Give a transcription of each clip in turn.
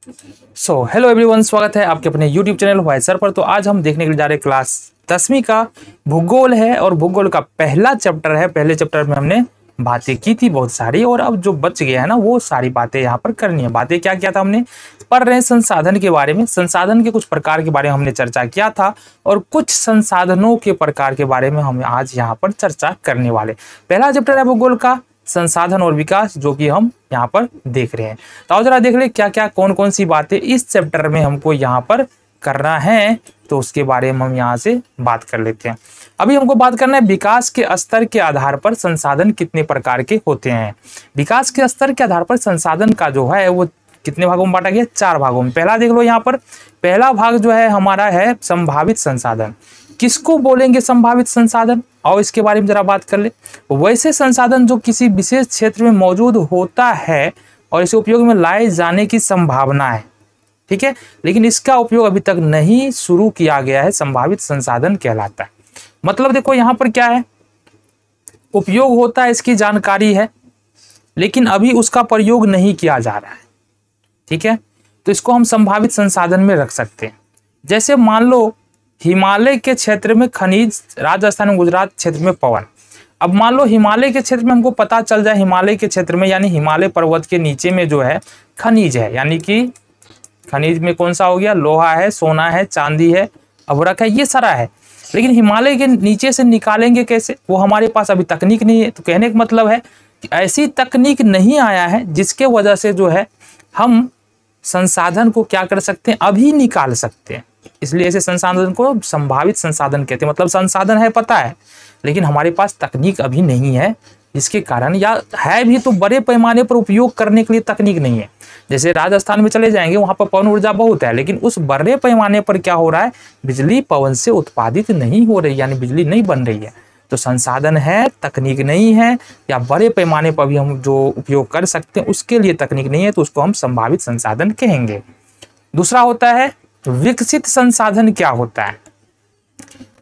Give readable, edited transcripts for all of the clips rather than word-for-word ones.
Hello everyone, स्वागत है आपके अपने यूट्यूब चैनल वाई सर पर। तो आज हम देखने के लिए जा रहे हैं क्लास 10वीं का भूगोल है और भूगोल का पहला चैप्टर है। पहले चैप्टर में हमने बातें की थी बहुत सारी, और अब जो बच गया है ना वो सारी बातें यहाँ पर करनी है। बातें क्या किया था हमने, पढ़ रहे हैं संसाधन के बारे में। संसाधन के कुछ प्रकार के बारे में हमने चर्चा किया था और कुछ संसाधनों के प्रकार के बारे में हम आज यहाँ पर चर्चा करने वाले। पहला चैप्टर है भूगोल का संसाधन और विकास, जो कि हम यहाँ पर देख रहे हैं। तो आओ जरा देख ले क्या क्या कौन कौन सी बातें इस चैप्टर में हमको यहाँ पर करना है, तो उसके बारे में हम यहाँ से बात कर लेते हैं। अभी हमको बात करना है विकास के स्तर के आधार पर संसाधन कितने प्रकार के होते हैं। विकास के स्तर के आधार पर संसाधन का जो है वो कितने भागों में बांटा गया, 4 भागों में। पहला देख लो यहाँ पर, पहला भाग जो है हमारा है संभावित संसाधन। किसको बोलेंगे संभावित संसाधन, और इसके बारे में जरा बात कर ले। वैसे संसाधन जो किसी विशेष क्षेत्र में मौजूद होता है और इसे उपयोग में लाए जाने की संभावना है, ठीक है, लेकिन इसका उपयोग अभी तक नहीं शुरू किया गया है, संभावित संसाधन कहलाता है। मतलब देखो यहाँ पर क्या है, उपयोग होता है, इसकी जानकारी है, लेकिन अभी उसका प्रयोग नहीं किया जा रहा है, ठीक है, तो इसको हम संभावित संसाधन में रख सकते हैं। जैसे मान लो हिमालय के क्षेत्र में खनिज, राजस्थान और गुजरात क्षेत्र में पवन। अब मान लो हिमालय के क्षेत्र में हमको पता चल जाए, हिमालय के क्षेत्र में यानी हिमालय पर्वत के नीचे में जो है खनिज है, यानी कि खनिज में कौन सा हो गया, लोहा है, सोना है, चांदी है, अभ्रक है, ये सारा है। लेकिन हिमालय के नीचे से निकालेंगे कैसे, वो हमारे पास अभी तकनीक नहीं है। तो कहने का मतलब है कि ऐसी तकनीक नहीं आया है जिसके वजह से जो है हम संसाधन को क्या कर सकते हैं, अभी निकाल सकते हैं। इसलिए ऐसे संसाधन को संभावित संसाधन कहते हैं। मतलब संसाधन है, पता है, लेकिन हमारे पास तकनीक अभी नहीं है, जिसके कारण, या है भी तो बड़े पैमाने पर उपयोग करने के लिए तकनीक नहीं है। जैसे राजस्थान में चले जाएंगे, वहां पर पवन ऊर्जा बहुत है, लेकिन उस बड़े पैमाने पर क्या हो रहा है, बिजली पवन से उत्पादित नहीं हो रही, यानी बिजली नहीं बन रही है। तो संसाधन है, तकनीक नहीं है, या बड़े पैमाने पर भी हम जो उपयोग कर सकते हैं उसके लिए तकनीक नहीं है, तो उसको हम संभावित संसाधन कहेंगे। दूसरा होता है विकसित संसाधन। क्या होता है,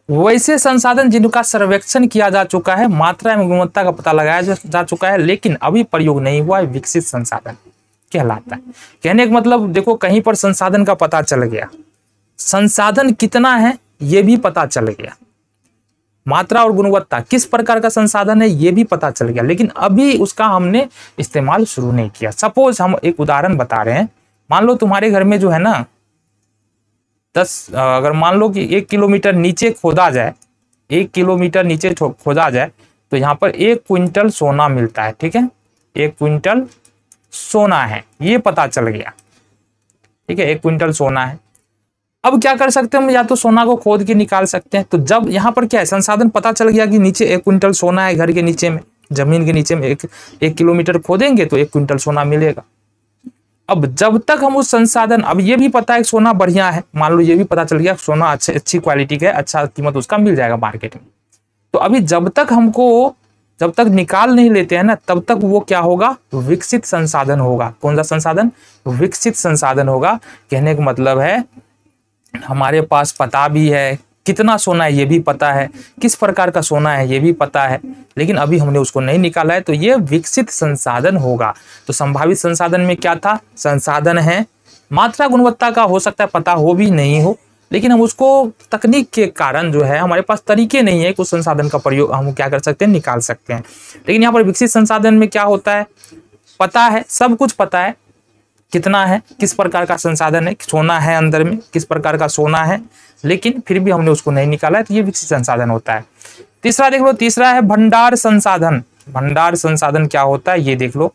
वैसे संसाधन जिनका सर्वेक्षण किया जा चुका है, मात्रा एवं गुणवत्ता का पता लगाया जा चुका है, लेकिन अभी प्रयोग नहीं हुआ है, विकसित संसाधन कहलाता है। कहने का मतलब देखो, कहीं पर संसाधन का पता चल गया, संसाधन कितना है ये भी पता चल गया, मात्रा और गुणवत्ता किस प्रकार का संसाधन है ये भी पता चल गया, लेकिन अभी उसका हमने इस्तेमाल शुरू नहीं किया। सपोज हम एक उदाहरण बता रहे हैं, मान लो तुम्हारे घर में जो है ना अगर मान लो कि 1 किलोमीटर नीचे खोदा जाए, 1 किलोमीटर नीचे खोदा जाए, तो यहाँ पर 1 क्विंटल सोना मिलता है, ठीक है, 1 क्विंटल सोना है, ये पता चल गया, ठीक है, 1 क्विंटल सोना है। अब क्या कर सकते हैं हम, या तो सोना को खोद के निकाल सकते हैं। तो जब यहाँ पर क्या है, संसाधन पता चल गया कि नीचे 1 क्विंटल सोना है, घर के नीचे में, जमीन के नीचे में 1 किलोमीटर खोदेंगे तो 1 क्विंटल सोना मिलेगा। अब जब तक हम उस संसाधन, अब ये भी पता है कि सोना बढ़िया है, मान लो ये भी पता चल गया सोना अच्छी क्वालिटी का है, अच्छा कीमत उसका मिल जाएगा मार्केट में। तो अभी जब तक निकाल नहीं लेते हैं ना, तब तक वो क्या होगा, विकसित संसाधन होगा। कौन सा संसाधन, विकसित संसाधन होगा। कहने का मतलब है हमारे पास पता भी है कितना सोना है, ये भी पता है, किस प्रकार का सोना है ये भी पता है, लेकिन अभी हमने उसको नहीं निकाला है, तो ये विकसित संसाधन होगा। तो संभावित संसाधन में क्या था, संसाधन है, मात्रा गुणवत्ता का हो सकता है पता हो भी नहीं हो, लेकिन हम उसको तकनीक के कारण जो है हमारे पास तरीके नहीं है, कुछ संसाधन का प्रयोग हम क्या कर सकते हैं, निकाल सकते हैं। लेकिन यहाँ पर विकसित संसाधन में क्या होता है, पता है, सब कुछ पता है, कितना है, किस प्रकार का संसाधन है, सोना है अंदर में, किस प्रकार का सोना है, लेकिन फिर भी हमने उसको नहीं निकाला है, तो ये विकसित संसाधन होता है। तीसरा देख लो, तीसरा है भंडार संसाधन। भंडार संसाधन क्या होता है ये देख लो,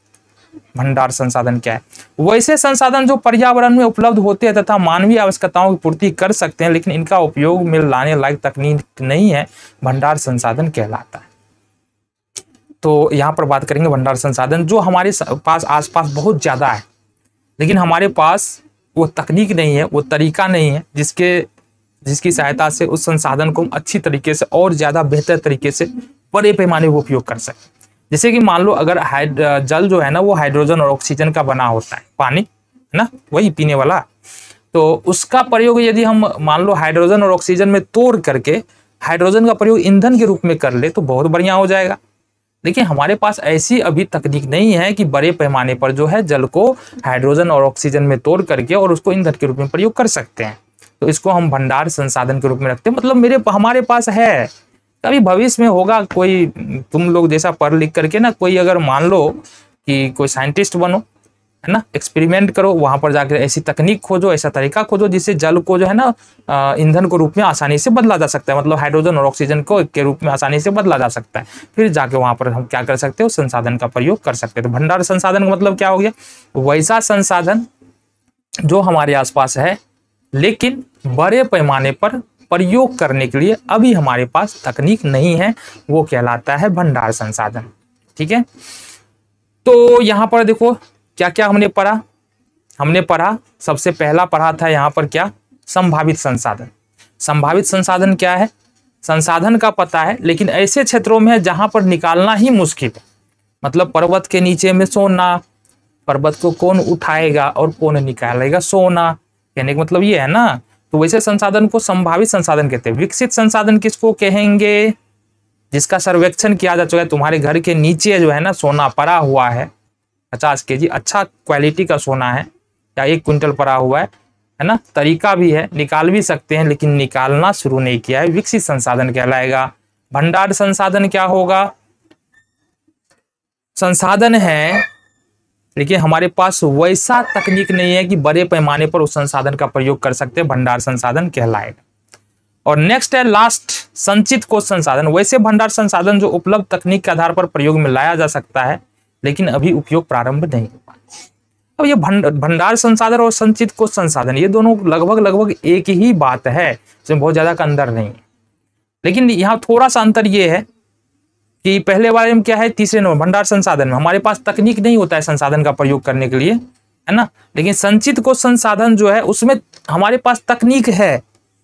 भंडार संसाधन क्या है, वैसे संसाधन जो पर्यावरण में उपलब्ध होते हैं तथा मानवीय आवश्यकताओं की पूर्ति कर सकते हैं, लेकिन इनका उपयोग में लाने लायक तकनीक नहीं है, भंडार संसाधन कहलाता है। तो यहाँ पर बात करेंगे भंडार संसाधन, जो हमारे पास आसपास बहुत ज्यादा है, लेकिन हमारे पास वो तकनीक नहीं है, वो तरीका नहीं है जिसकी सहायता से उस संसाधन को हम अच्छी तरीके से और ज्यादा बेहतर तरीके से बड़े पैमाने पर उपयोग कर सकें। जैसे कि मान लो अगर जल जो है ना वो हाइड्रोजन और ऑक्सीजन का बना होता है, पानी है ना, वही पीने वाला, तो उसका प्रयोग यदि हम मान लो हाइड्रोजन और ऑक्सीजन में तोड़ करके हाइड्रोजन का प्रयोग ईंधन के रूप में कर ले तो बहुत बढ़िया हो जाएगा। देखिए हमारे पास ऐसी अभी तकनीक नहीं है कि बड़े पैमाने पर जो है जल को हाइड्रोजन और ऑक्सीजन में तोड़ करके और उसको ईंधन के रूप में प्रयोग कर सकते हैं। तो इसको हम भंडार संसाधन के रूप में रखते हैं, मतलब हमारे पास है। कभी भविष्य में होगा, कोई तुम लोग जैसा पढ़ लिख करके ना, कोई अगर मान लो कि कोई साइंटिस्ट बनो, है ना, एक्सपेरिमेंट करो, वहां पर जाकर ऐसी तकनीक खोजो, ऐसा तरीका खोजो जिससे जल को जो है ना ईंधन के रूप में आसानी से बदला जा सकता है, मतलब हाइड्रोजन और ऑक्सीजन को के रूप में आसानी से बदला जा सकता है। फिर जाके वहां पर हम क्या कर सकते हो, संसाधन का प्रयोग कर सकते हैं। तो भंडार संसाधन का मतलब क्या हो गया, वैसा संसाधन जो हमारे आसपास है लेकिन बड़े पैमाने पर प्रयोग करने के लिए अभी हमारे पास तकनीक नहीं है, वो कहलाता है भंडार संसाधन। ठीक है, तो यहां पर देखो क्या क्या हमने पढ़ा सबसे पहला पढ़ा था यहाँ पर क्या, संभावित संसाधन। संभावित संसाधन क्या है, संसाधन का पता है लेकिन ऐसे क्षेत्रों में है जहां पर निकालना ही मुश्किल है, मतलब पर्वत के नीचे में सोना, पर्वत को कौन उठाएगा और कौन निकालेगा सोना, कहने का मतलब ये है ना। तो वैसे संसाधन को संभावित संसाधन कहते हैं। विकसित संसाधन किसको कहेंगे, जिसका सर्वेक्षण किया जा चुका है, तुम्हारे घर के नीचे जो है ना सोना पड़ा हुआ है, 50 केजी अच्छा क्वालिटी का सोना है या 1 क्विंटल पड़ा हुआ है ना, तरीका भी है, निकाल भी सकते हैं लेकिन निकालना शुरू नहीं किया है, विकसित संसाधन कहलाएगा। भंडार संसाधन क्या होगा, संसाधन है लेकिन हमारे पास वैसा तकनीक नहीं है कि बड़े पैमाने पर उस संसाधन का प्रयोग कर सकते हैं, भंडार संसाधन कहलाएगा। और नेक्स्ट है लास्ट, संचित कोष संसाधन। वैसे भंडार संसाधन जो उपलब्ध तकनीक के आधार पर प्रयोग में लाया जा सकता है लेकिन अभी उपयोग प्रारंभ नहीं हुआ। अब ये भंडार संसाधन और संचित कोष संसाधन ये दोनों लगभग एक ही बात है, इसमें बहुत ज्यादा का अंतर नहीं है। लेकिन यहाँ थोड़ा सा अंतर ये है कि पहले वाले में क्या है, तीसरे नंबर भंडार संसाधन में हमारे पास तकनीक नहीं होता है संसाधन का प्रयोग करने के लिए, है ना, लेकिन संचित कोष संसाधन जो है उसमें हमारे पास तकनीक है,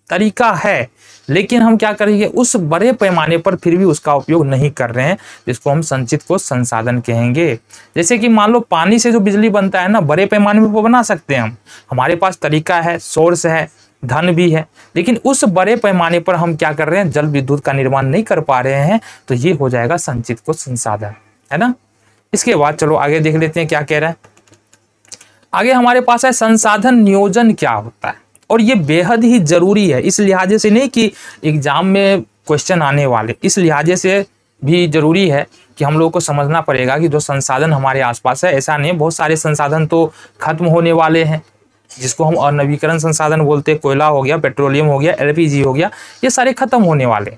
तरीका है, लेकिन हम क्या करेंगे उस बड़े पैमाने पर फिर भी उसका उपयोग नहीं कर रहे हैं, जिसको हम संचित कोष संसाधन कहेंगे। जैसे कि मान लो पानी से जो बिजली बनता है ना, बड़े पैमाने में वो बना सकते हैं हम, हमारे पास तरीका है, सोर्स है, धन भी है, लेकिन उस बड़े पैमाने पर हम क्या कर रहे हैं, जल विद्युत का निर्माण नहीं कर पा रहे हैं, तो ये हो जाएगा संचित कोष संसाधन, है ना। इसके बाद चलो आगे देख लेते हैं क्या कह रहा है। आगे हमारे पास है संसाधन नियोजन क्या होता है, और ये बेहद ही जरूरी है, इस लिहाजे से नहीं कि एग्जाम में क्वेश्चन आने वाले, इस लिहाजे से भी जरूरी है कि हम लोगों को समझना पड़ेगा कि जो संसाधन हमारे आसपास है, ऐसा नहीं बहुत सारे संसाधन तो खत्म होने वाले हैं, जिसको हम अनवीकरण संसाधन बोलते हैं, कोयला हो गया, पेट्रोलियम हो गया, एलपीजी हो गया, ये सारे खत्म होने वाले,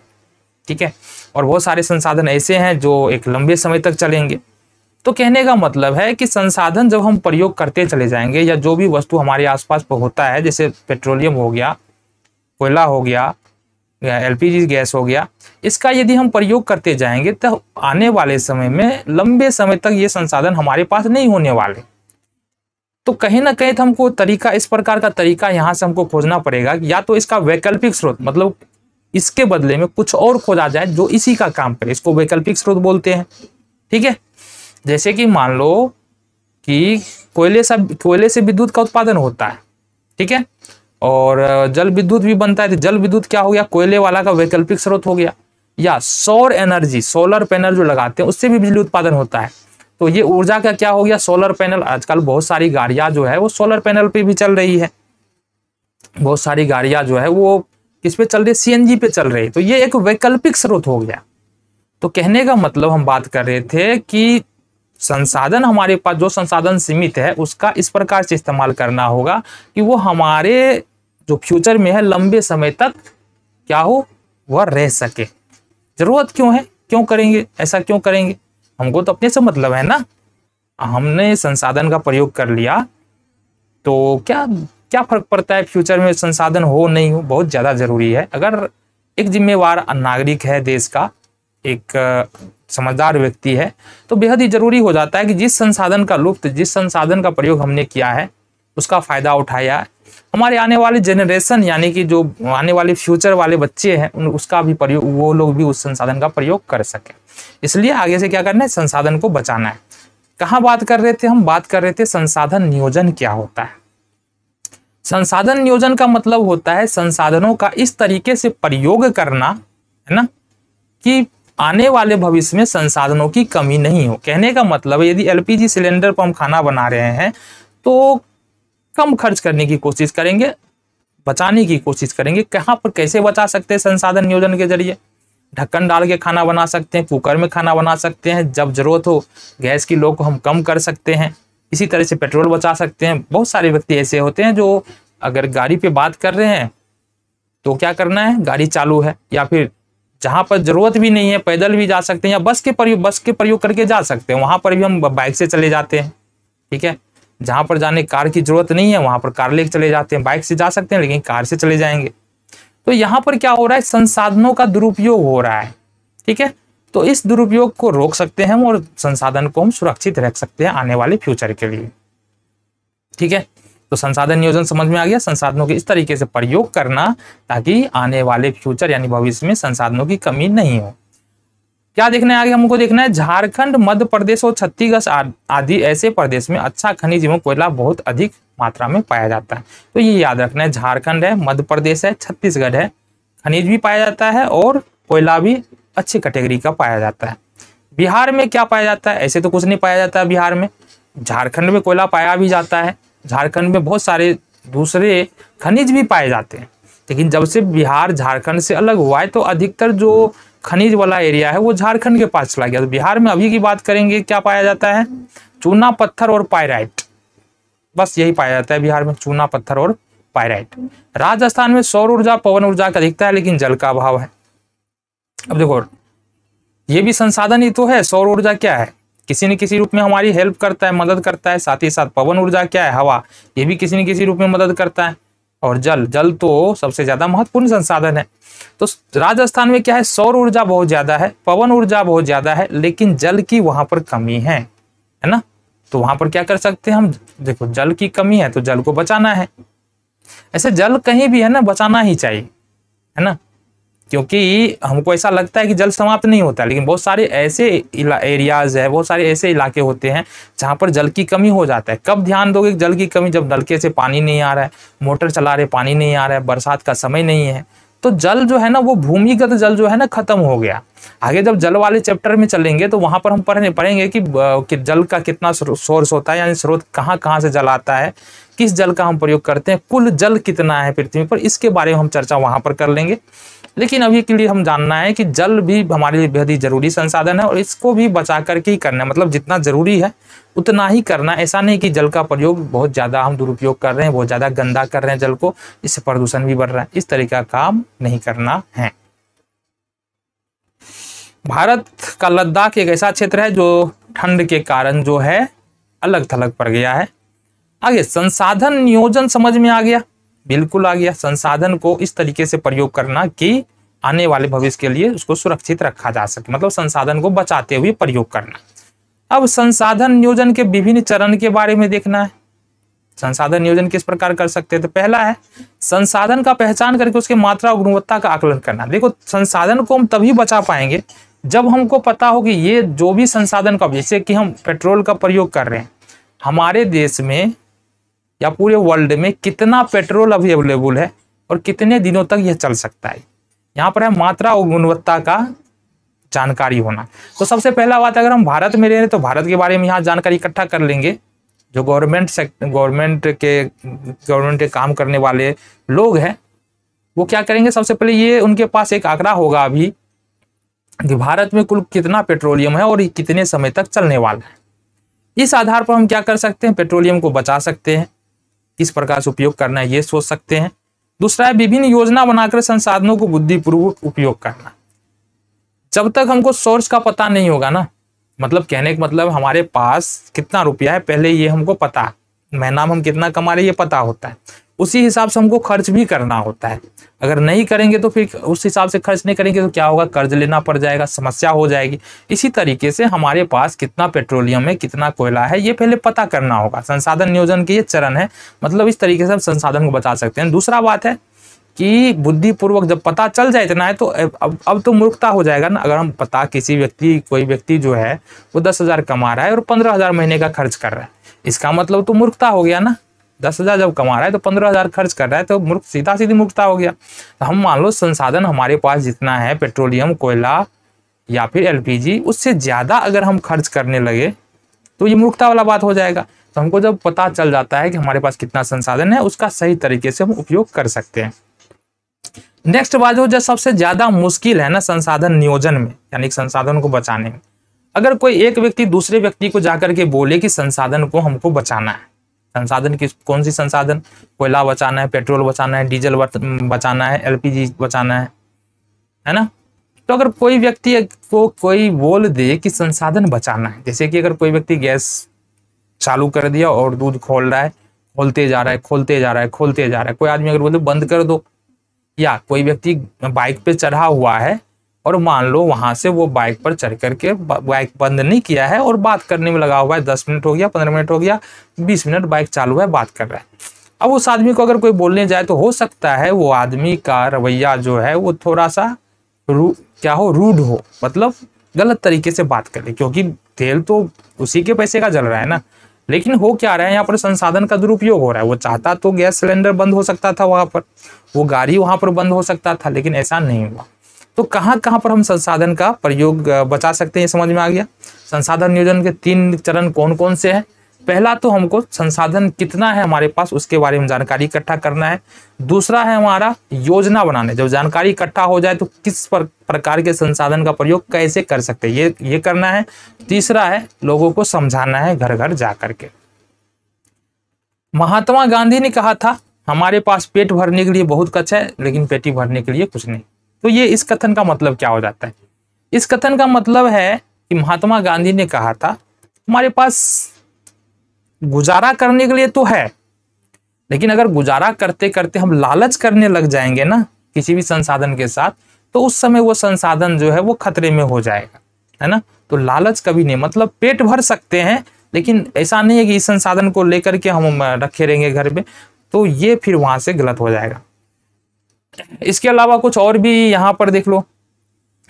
ठीक है। और बहुत सारे संसाधन ऐसे हैं जो एक लंबे समय तक चलेंगे। तो कहने का मतलब है कि संसाधन जब हम प्रयोग करते चले जाएंगे, या जो भी वस्तु हमारे आसपास होता है, जैसे पेट्रोलियम हो गया, कोयला हो गया, एलपीजी गैस हो गया, इसका यदि हम प्रयोग करते जाएंगे तो आने वाले समय में लंबे समय तक ये संसाधन हमारे पास नहीं होने वाले। तो कहीं ना कहीं तो हमको तरीका, इस प्रकार का तरीका यहाँ से हमको खोजना पड़ेगा, या तो इसका वैकल्पिक स्रोत, मतलब इसके बदले में कुछ और खोजा जाए जो इसी का काम करे, इसको वैकल्पिक स्रोत बोलते हैं, ठीक है। जैसे कि मान लो कि कोयले से विद्युत का उत्पादन होता है, ठीक है, और जल विद्युत भी बनता है, तो जल विद्युत क्या हो गया, कोयले वाला का वैकल्पिक स्रोत हो गया। या सौर एनर्जी, सोलर पैनल जो लगाते हैं उससे भी बिजली उत्पादन होता है, तो ये ऊर्जा का क्या हो गया, सोलर पैनल। आजकल बहुत सारी गाड़ियां जो है वो सोलर पैनल पे भी चल रही है, बहुत सारी गाड़ियां जो है वो किस पे चल रही है, सीएनजी पे चल रही है, तो ये एक वैकल्पिक स्रोत हो गया। तो कहने का मतलब हम बात कर रहे थे कि संसाधन हमारे पास, जो संसाधन सीमित है उसका इस प्रकार से इस्तेमाल करना होगा कि वो हमारे जो फ्यूचर में है लंबे समय तक क्या हो, वह रह सके। जरूरत क्यों है, क्यों करेंगे ऐसा, क्यों करेंगे, हमको तो अपने से मतलब है ना। हमने संसाधन का प्रयोग कर लिया तो क्या क्या फर्क पड़ता है फ्यूचर में संसाधन हो नहीं हो, बहुत ज्यादा जरूरी है। अगर एक जिम्मेवार नागरिक है देश का, एक समझदार व्यक्ति है, तो बेहद ही जरूरी हो जाता है कि जिस संसाधन का लुप्त, जिस संसाधन का प्रयोग हमने किया है उसका फायदा उठाया, हमारे आने वाले जनरेशन यानी कि जो आने वाले फ्यूचर वाले बच्चे हैं उसका भी प्रयोग, वो लोग भी उस संसाधन का प्रयोग कर सके। इसलिए आगे से क्या करना है, संसाधन को बचाना है। कहाँ बात कर रहे थे हम, बात कर रहे थे संसाधन नियोजन क्या होता है। संसाधन नियोजन का मतलब होता है संसाधनों का इस तरीके से प्रयोग करना, है ना, कि आने वाले भविष्य में संसाधनों की कमी नहीं हो। कहने का मतलब है यदि एलपीजी सिलेंडर पर हम खाना बना रहे हैं तो कम खर्च करने की कोशिश करेंगे, बचाने की कोशिश करेंगे। कहाँ पर कैसे बचा सकते हैं? संसाधन नियोजन के जरिए ढक्कन डाल के खाना बना सकते हैं, कुकर में खाना बना सकते हैं, जब जरूरत हो गैस की लो को हम कम कर सकते हैं। इसी तरह से पेट्रोल बचा सकते हैं। बहुत सारे व्यक्ति ऐसे होते हैं जो अगर गाड़ी पे बात कर रहे हैं तो क्या करना है, गाड़ी चालू है, या फिर जहाँ पर जरूरत भी नहीं है पैदल भी जा सकते हैं, या बस के प्रयोग करके जा सकते हैं, वहां पर भी हम बाइक से चले जाते हैं। ठीक है, जहां पर जाने कार की जरूरत नहीं है वहां पर कार लेके चले जाते हैं। बाइक से जा सकते हैं लेकिन कार से चले जाएंगे। तो यहाँ पर क्या हो रहा है, संसाधनों का दुरुपयोग हो रहा है। ठीक है, तो इस दुरुपयोग को रोक सकते हैं हम और संसाधन को हम सुरक्षित रख सकते हैं आने वाले फ्यूचर के लिए। ठीक है, तो संसाधन नियोजन समझ में आ गया, संसाधनों के इस तरीके से प्रयोग करना ताकि आने वाले फ्यूचर यानी भविष्य में संसाधनों की कमी नहीं हो। क्या देखना है आगे? हमको देखना है झारखंड, मध्य प्रदेश और छत्तीसगढ़ आदि ऐसे प्रदेश में अच्छा खनिज एवं कोयला बहुत अधिक मात्रा में पाया जाता है। तो ये याद रखना है, झारखंड है, मध्य प्रदेश है, छत्तीसगढ़ है, खनिज भी पाया जाता है और कोयला भी अच्छी कैटेगरी का पाया जाता है। बिहार में क्या पाया जाता है? ऐसे तो कुछ नहीं पाया जाता है बिहार में। झारखंड में कोयला पाया भी जाता है, झारखंड में बहुत सारे दूसरे खनिज भी पाए जाते हैं, लेकिन जब से बिहार झारखंड से अलग हुआ है तो अधिकतर जो खनिज वाला एरिया है वो झारखंड के पास चला गया। तो बिहार में अभी की बात करेंगे, क्या पाया जाता है? चूना पत्थर और पायराइट, बस यही पाया जाता है बिहार में, चूना पत्थर और पायराइट। राजस्थान में सौर ऊर्जा, पवन ऊर्जा का अधिकता है लेकिन जल का अभाव है। अब देखो ये भी संसाधन ही तो है। सौर ऊर्जा क्या है? किसी न किसी रूप में हमारी हेल्प करता है, मदद करता है। साथ ही साथ पवन ऊर्जा क्या है? हवा, ये भी किसी न किसी रूप में मदद करता है। और जल, जल तो सबसे ज्यादा महत्वपूर्ण संसाधन है। तो राजस्थान में क्या है, सौर ऊर्जा बहुत ज्यादा है, पवन ऊर्जा बहुत ज्यादा है, लेकिन जल की वहां पर कमी है ना। तो वहां पर क्या कर सकते हैं हम? देखो जल की कमी है तो जल को बचाना है। ऐसे जल कहीं भी है ना, बचाना ही चाहिए, है ना, क्योंकि हमको ऐसा लगता है कि जल समाप्त नहीं होता, लेकिन बहुत सारे ऐसे एरियाज है, बहुत सारे ऐसे इलाके होते हैं जहाँ पर जल की कमी हो जाता है। कब ध्यान दोगे जल की कमी? जब नलके से पानी नहीं आ रहा है, मोटर चला रहे पानी नहीं आ रहा है, बरसात का समय नहीं है, तो जल जो है ना वो भूमिगत जल जो है ना खत्म हो गया। आगे जब जल वाले चैप्टर में चलेंगे तो वहां पर हम पढ़ेंगे कि जल का कितना सोर्स होता है, यानी स्रोत कहाँ कहाँ से जल आता है, किस जल का हम प्रयोग करते हैं, कुल जल कितना है पृथ्वी पर, इसके बारे में हम चर्चा वहां पर कर लेंगे। लेकिन अभी के लिए हम जानना है कि जल भी हमारे लिए बेहद ही जरूरी संसाधन है और इसको भी बचा करके ही करना है। मतलब जितना जरूरी है उतना ही करना। ऐसा नहीं कि जल का प्रयोग बहुत ज्यादा हम दुरुपयोग कर रहे हैं, बहुत ज्यादा गंदा कर रहे हैं जल को, इससे प्रदूषण भी बढ़ रहा है। इस तरीके का काम नहीं करना है। भारत का लद्दाख एक ऐसा क्षेत्र है जो ठंड के कारण जो है अलग थलग पड़ गया है। आगे संसाधन नियोजन समझ में आ गया? बिल्कुल आ गया। संसाधन को इस तरीके से प्रयोग करना कि आने वाले भविष्य के लिए उसको सुरक्षित रखा जा सके, मतलब संसाधन को बचाते हुए प्रयोग करना। अब संसाधन नियोजन के विभिन्न चरण के बारे में देखना है। संसाधन नियोजन किस प्रकार कर सकते हैं? तो पहला है संसाधन का पहचान करके उसके मात्रा और गुणवत्ता का आकलन करना। देखो संसाधन को हम तभी बचा पाएंगे जब हमको पता हो कि ये जो भी संसाधन का, जैसे कि हम पेट्रोल का प्रयोग कर रहे हैं, हमारे देश में या पूरे वर्ल्ड में कितना पेट्रोल अभी अवेलेबल है और कितने दिनों तक यह चल सकता है। यहाँ पर है मात्रा और गुणवत्ता का जानकारी होना। तो सबसे पहला बात, अगर हम भारत में रह रहे हैं तो भारत के बारे में यहाँ जानकारी इकट्ठा कर लेंगे। जो गवर्नमेंट के काम करने वाले लोग हैं वो क्या करेंगे, सबसे पहले ये उनके पास एक आंकड़ा होगा अभी कि भारत में कुल कितना पेट्रोलियम है और कितने समय तक चलने वाला है। इस आधार पर हम क्या कर सकते हैं, पेट्रोलियम को बचा सकते हैं, किस प्रकार से उपयोग करना है ये सोच सकते हैं। दूसरा है विभिन्न योजना बनाकर संसाधनों को बुद्धिपूर्वक उपयोग करना। जब तक हमको सोर्स का पता नहीं होगा ना, मतलब कहने का मतलब हमारे पास कितना रुपया है पहले ये हमको पता, महीना में हम कितना कमा रहे ये पता होता है, उसी हिसाब से हमको खर्च भी करना होता है। अगर नहीं करेंगे तो फिर उस हिसाब से खर्च नहीं करेंगे तो क्या होगा, कर्ज लेना पड़ जाएगा, समस्या हो जाएगी। इसी तरीके से हमारे पास कितना पेट्रोलियम है, कितना कोयला है, ये पहले पता करना होगा। संसाधन नियोजन के ये चरण है, मतलब इस तरीके से हम संसाधन को बचा सकते हैं। दूसरा बात है कि बुद्धिपूर्वक जब पता चल जाए इतना है तो अब तो मूर्खता हो जाएगा ना। अगर हम पता कोई व्यक्ति जो है वो 10,000 कमा रहा है और 15,000 महीने का खर्च कर रहा है, इसका मतलब तो मूर्खता हो गया ना। 10,000 जब कमा रहा है तो 15,000 खर्च कर रहा है तो सीधी मूर्खता हो गया। तो हम मान लो संसाधन हमारे पास जितना है, पेट्रोलियम, कोयला या फिर एलपीजी, उससे ज़्यादा अगर हम खर्च करने लगे तो ये मूर्खता वाला बात हो जाएगा। तो हमको जब पता चल जाता है कि हमारे पास कितना संसाधन है, उसका सही तरीके से हम उपयोग कर सकते हैं। नेक्स्ट बात जो सबसे ज़्यादा मुश्किल है ना संसाधन नियोजन में, यानी संसाधन को बचाने में, अगर कोई एक व्यक्ति दूसरे व्यक्ति को जाकर के बोले कि संसाधन को हमको बचाना है, संसाधन की कौन सी संसाधन, कोयला बचाना है, पेट्रोल बचाना है, डीजल बचाना है, एलपीजी बचाना है ना। तो अगर कोई व्यक्ति को कोई बोल दे कि संसाधन बचाना है, जैसे कि अगर कोई व्यक्ति गैस चालू कर दिया और दूध खोल रहा है, खोलते जा रहा है, खोलते जा रहा है, खोलते जा रहा है, कोई आदमी अगर बोले बंद कर दो, या कोई व्यक्ति बाइक पे चढ़ा हुआ है और मान लो वहां से वो बाइक पर चढ़ करके बाइक बंद नहीं किया है और बात करने में लगा हुआ है, 10 मिनट हो गया, 15 मिनट हो गया, 20 मिनट बाइक चालू है, बात कर रहा है। अब उस आदमी को अगर कोई बोलने जाए तो हो सकता है वो आदमी का रवैया जो है वो थोड़ा सा रूड हो, मतलब गलत तरीके से बात करे, क्योंकि तेल तो उसी के पैसे का जल रहा है ना। लेकिन हो क्या रहा है, यहाँ पर संसाधन का दुरुपयोग हो रहा है। वो चाहता तो गैस सिलेंडर बंद हो सकता था वहां पर, वो गाड़ी वहां पर बंद हो सकता था, लेकिन ऐसा नहीं हुआ। तो कहाँ कहाँ पर हम संसाधन का प्रयोग बचा सकते हैं, समझ में आ गया। संसाधन नियोजन के 3 चरण कौन कौन से हैं। पहला तो हमको संसाधन कितना है हमारे पास उसके बारे में जानकारी इकट्ठा करना है। दूसरा है हमारा योजना बनाने, जब जानकारी इकट्ठा हो जाए तो किस प्रकार के संसाधन का प्रयोग कैसे कर सकते हैं, ये करना है। तीसरा है लोगों को समझाना है घर घर जा करके। महात्मा गांधी ने कहा था हमारे पास पेट भरने के लिए बहुत कुछ है, लेकिन पेटी भरने के लिए कुछ नहीं। तो ये इस कथन का मतलब क्या हो जाता है। इस कथन का मतलब है कि महात्मा गांधी ने कहा था हमारे पास गुजारा करने के लिए तो है, लेकिन अगर गुजारा करते करते हम लालच करने लग जाएंगे ना किसी भी संसाधन के साथ, तो उस समय वो संसाधन जो है वो खतरे में हो जाएगा, है ना। तो लालच कभी नहीं, मतलब पेट भर सकते हैं, लेकिन ऐसा नहीं है कि इस संसाधन को लेकर के हम रखे रहेंगे घर में, तो ये फिर वहां से गलत हो जाएगा। इसके अलावा कुछ और भी यहाँ पर देख लो।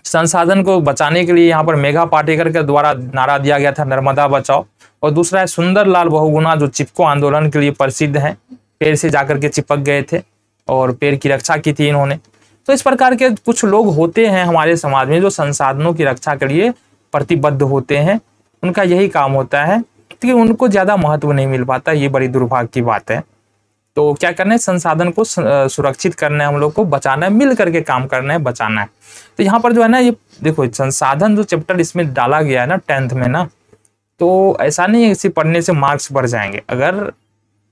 संसाधन को बचाने के लिए यहाँ पर मेघा पाटेकर के द्वारा नारा दिया गया था नर्मदा बचाओ, और दूसरा है सुंदरलाल बहुगुणा जो चिपको आंदोलन के लिए प्रसिद्ध है, पेड़ से जाकर के चिपक गए थे और पेड़ की रक्षा की थी इन्होंने। तो इस प्रकार के कुछ लोग होते हैं हमारे समाज में जो संसाधनों की रक्षा के लिए प्रतिबद्ध होते हैं, उनका यही काम होता है, कि उनको ज़्यादा महत्व नहीं मिल पाता। ये बड़ी दुर्भाग्य की बात है। तो क्या करना है, संसाधन को सुरक्षित करना है, हम लोग को बचाना है, मिल करके काम करना है, बचाना है। तो यहाँ पर जो है ना, ये देखो संसाधन जो चैप्टर इसमें डाला गया है ना 10th में ना, तो ऐसा नहीं है इसे पढ़ने से मार्क्स बढ़ जाएंगे। अगर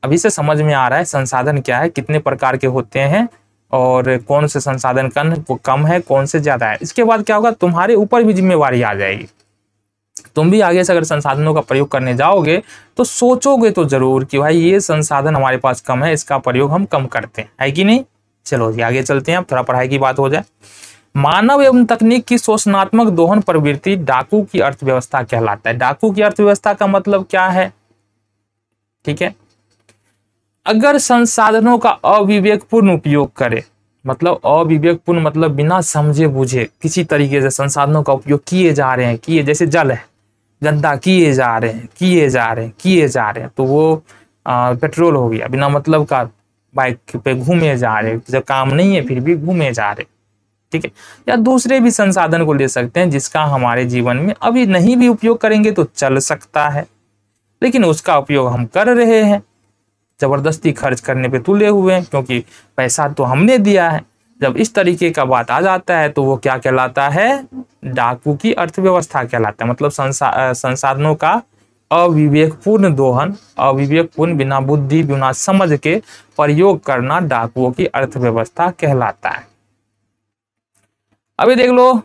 अभी से समझ में आ रहा है संसाधन क्या है, कितने प्रकार के होते हैं, और कौन से संसाधन कम है, कौन से ज्यादा है, इसके बाद क्या होगा, तुम्हारे ऊपर भी जिम्मेवारी आ जाएगी। तुम भी आगे से अगर संसाधनों का प्रयोग करने जाओगे तो सोचोगे तो जरूर कि भाई ये संसाधन हमारे पास कम है, इसका प्रयोग हम कम करते हैं, है कि नहीं। चलो जी आगे चलते हैं, अब थोड़ा पढ़ाई की बात हो जाए। मानव एवं तकनीक की शोषणात्मक दोहन प्रवृत्ति डाकू की अर्थव्यवस्था कहलाता है। डाकू की अर्थव्यवस्था का मतलब क्या है, ठीक है। अगर संसाधनों का अविवेकपूर्ण उपयोग करे, मतलब अविवेकपूर्ण मतलब बिना समझे बुझे किसी तरीके से संसाधनों का उपयोग किए जा रहे हैं, जैसे जल है, गंदा किए जा रहे हैं, तो वो पेट्रोल हो गया, बिना मतलब का बाइक पे घूमे जा रहे हैं, जब काम नहीं है फिर भी घूमे जा रहे, ठीक है। या दूसरे भी संसाधन को ले सकते हैं जिसका हमारे जीवन में अभी नहीं भी उपयोग करेंगे तो चल सकता है, लेकिन उसका उपयोग हम कर रहे हैं, जबरदस्ती खर्च करने पे तुले हुए हैं, क्योंकि पैसा तो हमने दिया है। जब इस तरीके का बात आ जाता है तो वो क्या कहलाता है, डाकू की अर्थव्यवस्था कहलाता है। मतलब संसाधनों का अविवेकपूर्ण दोहन, अविवेकपूर्ण बिना बुद्धि बिना समझ के प्रयोग करना डाकुओं की अर्थव्यवस्था कहलाता है। अभी देख लो,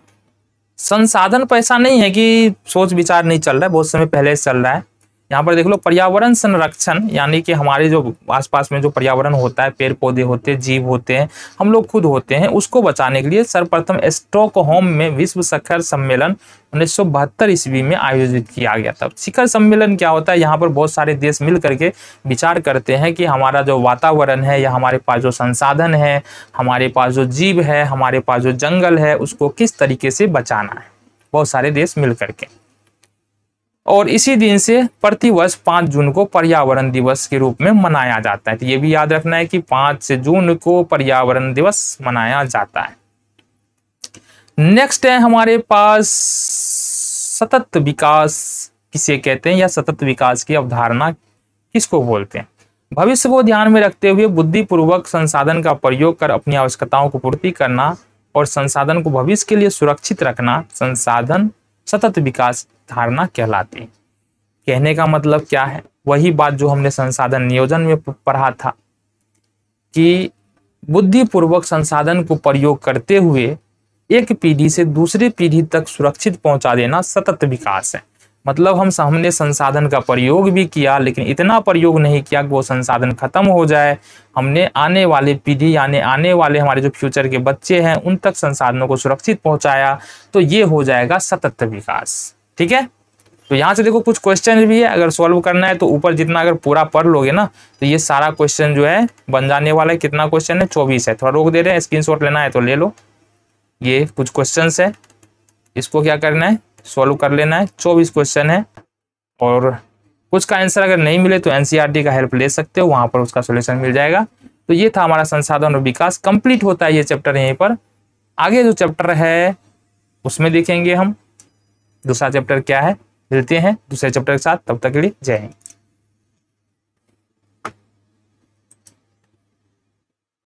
संसाधन पैसा नहीं है कि सोच विचार नहीं चल रहा है, बहुत समय पहले से चल रहा है। यहाँ पर देख लो, पर्यावरण संरक्षण, यानी कि हमारे जो आसपास में जो पर्यावरण होता है, पेड़ पौधे होते हैं, जीव होते हैं, हम लोग खुद होते हैं, उसको बचाने के लिए सर्वप्रथम स्टॉकहोम में विश्व शिखर सम्मेलन 1972 ईस्वी में आयोजित किया गया था। शिखर सम्मेलन क्या होता है, यहाँ पर बहुत सारे देश मिल करके विचार करते हैं कि हमारा जो वातावरण है या हमारे पास जो संसाधन है, हमारे पास जो जीव है, हमारे पास जो जंगल है, उसको किस तरीके से बचाना है, बहुत सारे देश मिल करके। और इसी दिन से प्रतिवर्ष 5 जून को पर्यावरण दिवस के रूप में मनाया जाता है। तो ये भी याद रखना है कि 5 जून को पर्यावरण दिवस मनाया जाता है। नेक्स्ट है हमारे पास सतत विकास किसे कहते हैं, या सतत विकास की अवधारणा किसको बोलते हैं। भविष्य को ध्यान में रखते हुए बुद्धिपूर्वक संसाधन का प्रयोग कर अपनी आवश्यकताओं को पूर्ति करना और संसाधन को भविष्य के लिए सुरक्षित रखना संसाधन सतत विकास धारणा कहलाती है। कहने का मतलब क्या है, वही बात जो हमने संसाधन नियोजन में पढ़ा था कि बुद्धिपूर्वक संसाधन को प्रयोग करते हुए एक पीढ़ी से दूसरी पीढ़ी तक सुरक्षित पहुंचा देना सतत विकास है। मतलब हमने संसाधन का प्रयोग भी किया, लेकिन इतना प्रयोग नहीं किया कि वो संसाधन खत्म हो जाए। हमने आने वाले पीढ़ी यानी आने वाले हमारे जो फ्यूचर के बच्चे हैं उन तक संसाधनों को सुरक्षित पहुंचाया, तो ये हो जाएगा सतत विकास। ठीक है, तो यहाँ से देखो कुछ क्वेश्चन भी है, अगर सॉल्व करना है तो ऊपर जितना अगर पूरा पढ़ लोगे ना तो ये सारा क्वेश्चन जो है बन जाने वाला है। कितना क्वेश्चन है, 24 है। थोड़ा रोक दे रहे हैं, स्क्रीनशॉट लेना है तो ले लो। ये कुछ क्वेश्चन है, इसको क्या करना है, सॉल्व कर लेना है। 24 क्वेश्चन है और कुछ का आंसर अगर नहीं मिले तो एनसीईआरटी का हेल्प ले सकते हो, वहां पर उसका सोल्यूशन मिल जाएगा। तो ये था हमारा संसाधन और विकास। कंप्लीट होता है ये चैप्टर यहीं पर। आगे जो चैप्टर है उसमें देखेंगे हम दूसरा चैप्टर क्या है। मिलते हैं दूसरे चैप्टर के साथ, तब तक के लिए जय हिंद।